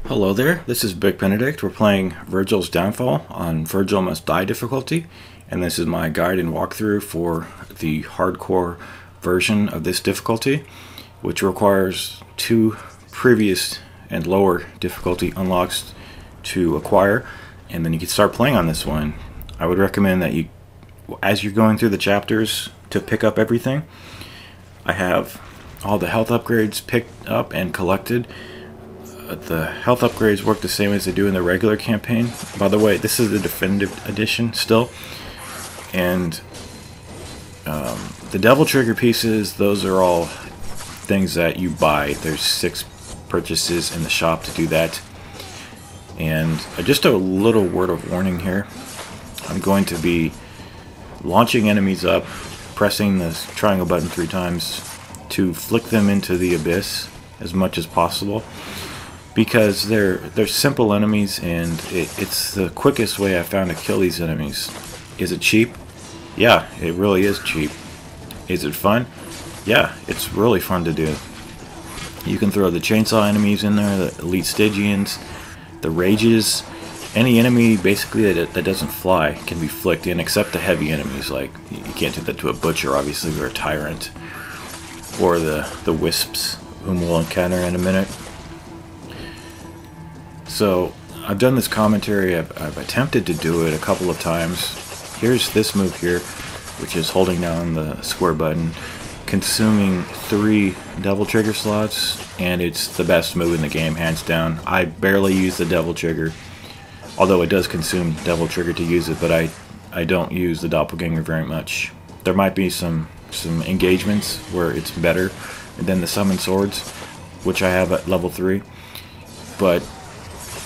Hello there, this is Big Benedict. We're playing Vergil's Downfall on Vergil Must Die difficulty, and this is my guide and walkthrough for the hardcore version of this difficulty, which requires 2 previous and lower difficulty unlocks to acquire, and then you can start playing on this one. I would recommend that you, as you're going through the chapters, to pick up everything. I have all the health upgrades picked up and collected. The health upgrades work the same as they do in the regular campaign. By the way, this is the definitive edition still. And the devil trigger pieces, those are all things that you buy. There's 6 purchases in the shop to do that. And just a little word of warning here. I'm going to be launching enemies up, pressing the triangle button 3 times to flick them into the abyss as much as possible. Because they're simple enemies, and it's the quickest way I found to kill these enemies. Is it cheap? Yeah, it really is cheap. Is it fun? Yeah, it's really fun to do. You can throw the chainsaw enemies in there, the elite Stygians, the rages. Any enemy basically that doesn't fly can be flicked in, except the heavy enemies. Like, you can't do that to a butcher, obviously, or a tyrant. Or the wisps, whom we'll encounter in a minute. So, I've done this commentary, I've attempted to do it a couple of times. Here's this move here, which is holding down the square button, consuming 3 devil trigger slots, and it's the best move in the game, hands down. I barely use the devil trigger, although it does consume devil trigger to use it, but I don't use the doppelganger very much. There might be some engagements where it's better than the summon swords, which I have at level 3, but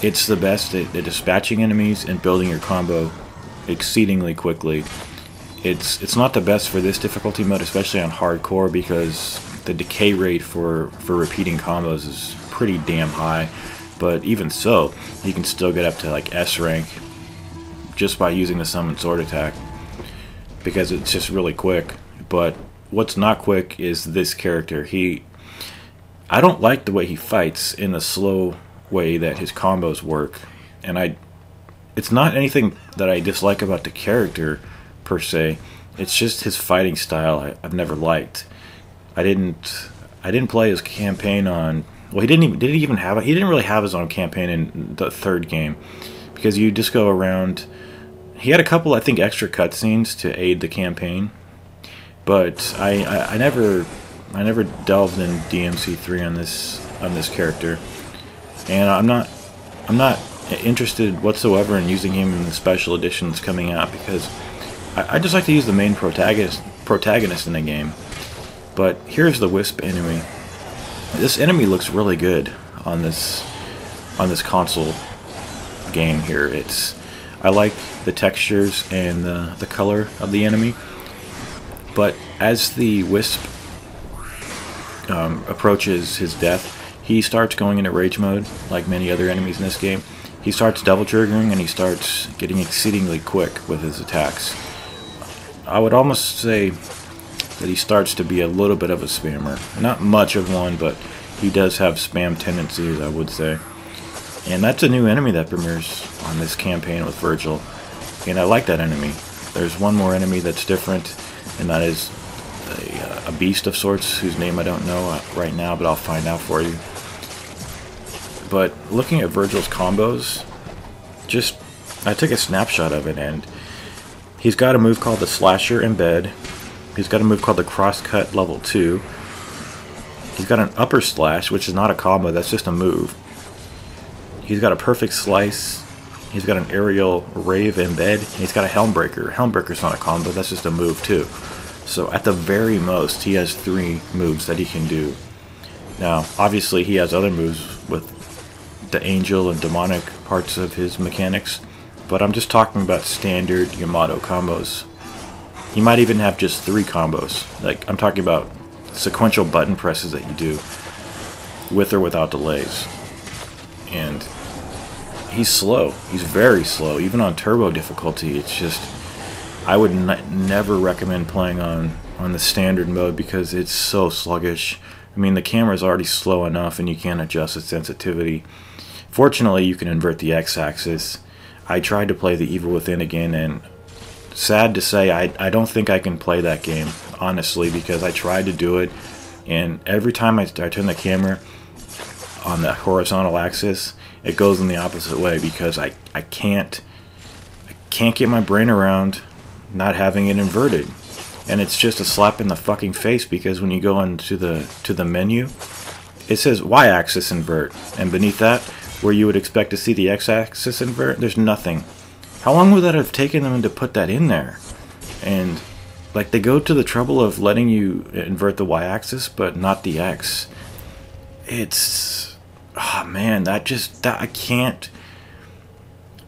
it's the best at dispatching enemies and building your combo exceedingly quickly. It's not the best for this difficulty mode, especially on hardcore, because the decay rate for repeating combos is pretty damn high. But even so, you can still get up to like S rank just by using the summon sword attack, because it's just really quick. But what's not quick is this character. I don't like the way he fights in the slow way that his combos work, and it's not anything that I dislike about the character per se. It's just his fighting style I've never liked. I didn't play his campaign on, well, he didn't really have his own campaign in the 3rd game, because you just go around. He had a couple, I think, extra cutscenes to aid the campaign, but I never delved in DmC 3 on this character. And I'm not interested whatsoever in using him in the special editions coming out, because I just like to use the main protagonist in the game. But here's the wisp enemy. This enemy looks really good on this console game here. I like the textures and the color of the enemy. But as the wisp approaches his death, he starts going into rage mode, like many other enemies in this game. He starts double triggering, and he starts getting exceedingly quick with his attacks. I would almost say that he starts to be a little bit of a spammer. Not much of one, but he does have spam tendencies, I would say. And that's a new enemy that premieres on this campaign with Vergil. And I like that enemy. There's one more enemy that's different, and that is a beast of sorts, whose name I don't know right now, but I'll find out for you. But looking at Vergil's combos, I took a snapshot of it, and he's got a move called the Slasher Embed. He's got a move called the Crosscut level 2. He's got an Upper Slash, which is not a combo, that's just a move. He's got a Perfect Slice. He's got an Aerial Rave Embed. He's got a Helmbreaker. Helmbreaker's not a combo, that's just a move too. So at the very most, he has 3 moves that he can do. Now, obviously, he has other moves with the angel and demonic parts of his mechanics, but I'm just talking about standard Yamato combos. He might even have just 3 combos. Like, I'm talking about sequential button presses that you do with or without delays. And he's slow. He's very slow. Even on turbo difficulty, it's just, I would never recommend playing on the standard mode, because it's so sluggish. I mean, the camera's already slow enough, and you can't adjust its sensitivity. Fortunately, you can invert the x-axis. I tried to play The Evil Within again, and sad to say, I don't think I can play that game, honestly, because I tried to do it, and every time I turn the camera on the horizontal axis, it goes in the opposite way, because I can't get my brain around not having it inverted. And it's just a slap in the fucking face, because when you go into the menu, it says y-axis invert, and beneath that, where you would expect to see the x-axis invert, there's nothing. How long would that have taken them to put that in there? And like, they go to the trouble of letting you invert the y-axis, but not the x. It's, oh man, that I can't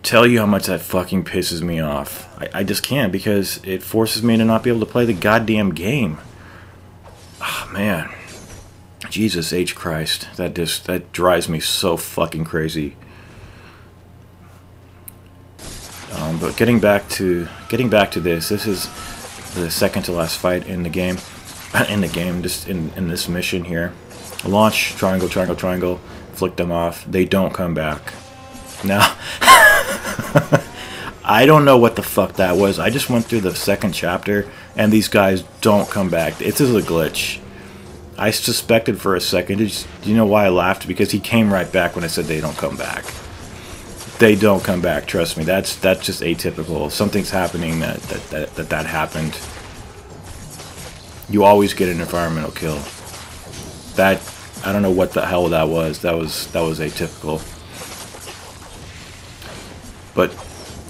tell you how much that fucking pisses me off. I just can't, because it forces me to not be able to play the goddamn game. Oh man, Jesus H Christ, that drives me so fucking crazy. But getting back to this is the second to last fight in the game. Just in this mission here. Launch, triangle, triangle, triangle, flick them off. They don't come back. Now, I don't know what the fuck that was. I just went through the second chapter, and these guys don't come back. It's a glitch. I suspected for a second. Do you know why I laughed? Because he came right back when I said they don't come back. They don't come back. Trust me. That's just atypical. Something's happening that happened. You always get an environmental kill. That, I don't know what the hell that was. That was atypical. But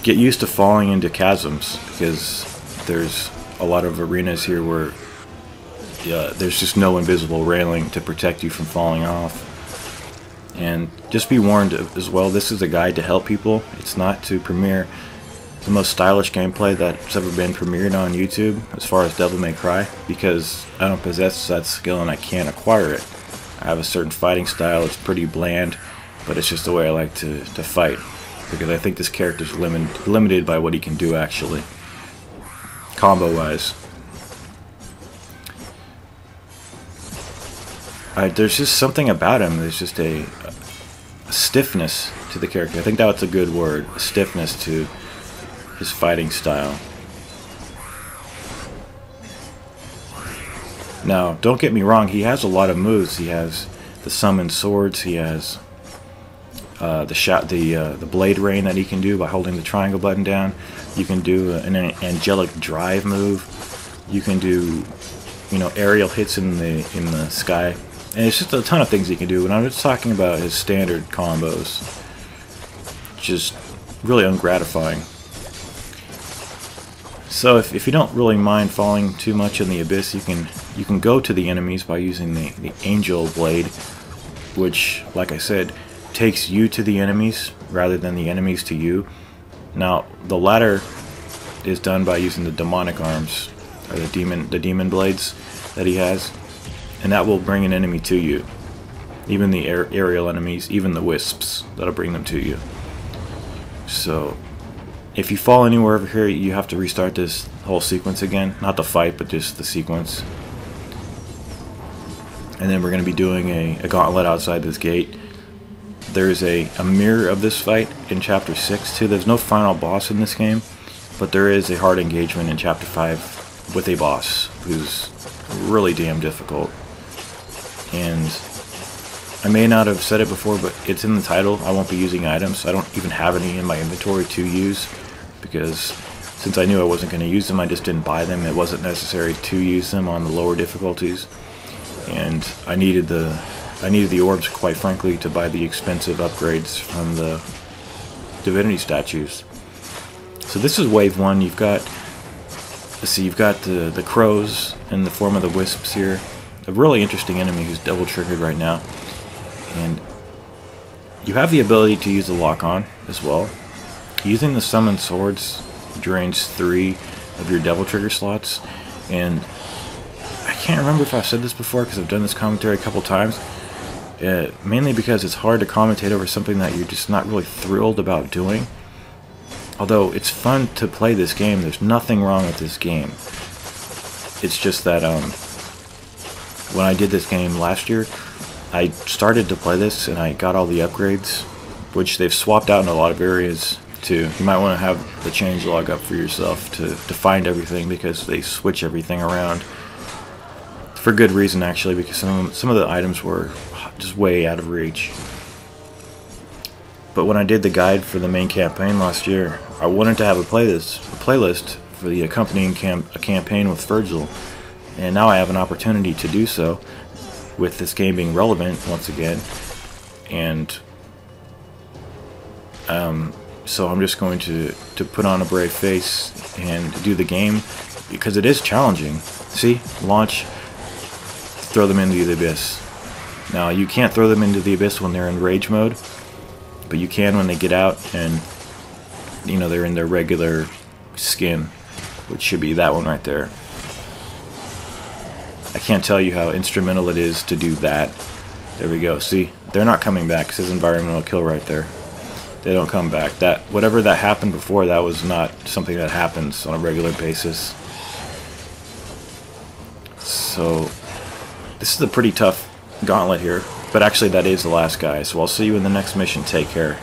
get used to falling into chasms, because there's a lot of arenas here where there's just no invisible railing to protect you from falling off. And just be warned as well, this is a guide to help people. It's not to premiere the most stylish gameplay that's ever been premiered on YouTube as far as Devil May Cry, because I don't possess that skill and I can't acquire it. I have a certain fighting style. It's pretty bland, but it's just the way I like to fight, because I think this character's limited by what he can do actually, combo wise. There's just something about him. There's just a stiffness to the character. I think that's a good word. A stiffness to his fighting style. Now, don't get me wrong. He has a lot of moves. He has the summon swords. He has the blade rain that he can do by holding the triangle button down. You can do an angelic drive move. You can do, aerial hits in the sky. And it's just a ton of things he can do. And I'm just talking about his standard combos. Just really ungratifying. So if you don't really mind falling too much in the abyss, you can go to the enemies by using the angel blade, which, like I said, takes you to the enemies rather than the enemies to you. Now, the latter is done by using the demonic arms, or the demon blades that he has. And that will bring an enemy to you. Even the aerial enemies, even the wisps, that'll bring them to you. So, if you fall anywhere over here, you have to restart this whole sequence again. Not the fight, but just the sequence. And then we're going to be doing a gauntlet outside this gate. There's a mirror of this fight in Chapter 6 too. There's no final boss in this game, but there is a hard engagement in Chapter 5 with a boss who's really damn difficult. And I may not have said it before, but it's in the title. I won't be using items. I don't even have any in my inventory to use, because since I knew I wasn't going to use them, I just didn't buy them. It wasn't necessary to use them on the lower difficulties, and I needed the orbs, quite frankly, to buy the expensive upgrades from the divinity statues. So this is wave 1. You've got, let's see, you've got the crows in the form of the wisps here. A really interesting enemy who's double triggered right now. And you have the ability to use the lock-on as well. Using the summon swords drains 3 of your devil trigger slots. And I can't remember if I've said this before, because I've done this commentary a couple times. Mainly because it's hard to commentate over something that you're just not really thrilled about doing. Although it's fun to play this game. There's nothing wrong with this game. It's just that when I did this game last year, I started to play this and I got all the upgrades which they've swapped out in a lot of areas too. You might want to have the changelog up for yourself to find everything, because they switch everything around for good reason, actually, because some of the items were just way out of reach. But when I did the guide for the main campaign last year, I wanted to have a playlist for the accompanying campaign with Vergil, and now I have an opportunity to do so, with this game being relevant once again. And so I'm just going to put on a brave face and do the game, because it is challenging. See, launch, throw them into the abyss. Now you can't throw them into the abyss when they're in rage mode, but you can when they get out and, you know, they're in their regular skin, which should be that one right there. I can't tell you how instrumental it is to do that. There we go. See, they're not coming back. It says environmental kill right there. They don't come back. That whatever that happened before, that was not something that happens on a regular basis. So this is a pretty tough gauntlet here, but actually that is the last guy. So I'll see you in the next mission. Take care.